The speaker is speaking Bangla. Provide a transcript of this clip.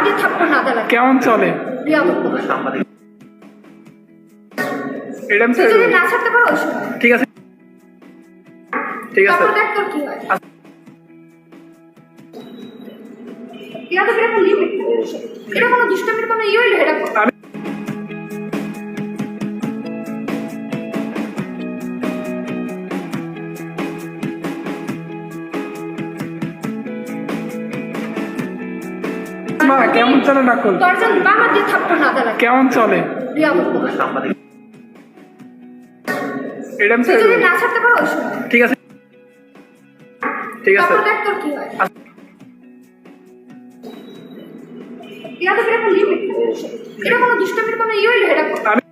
দিয়ে থাপ্পড় না দেওয়া লাগে। কেমন চলে এটা আমি তুই যদি না ছাড়তে পারো ওই সময় ঠিক আছে ঠিক আছে তারপর দেখ তোর কি হয়। এটা তো একটা লিমিট, এটা কোনো দুষ্টামির কোনো ইয়ে হইলো এটা আমি মা কেমন চলে নাকুল দরজার বামা দিয়ে থাপ্পড় না দেওয়া লাগে। কেমন চলে এটা আমি তুই যদি না ছাড়তে পারো ওই সময় ঠিক আছে ঠিক আছে তারপর দেখ তোর কি হয়। এটা তো একটা লিমিট, এটা কোনো দুষ্টামির কোনো ইয়ে হইলো এটা আমি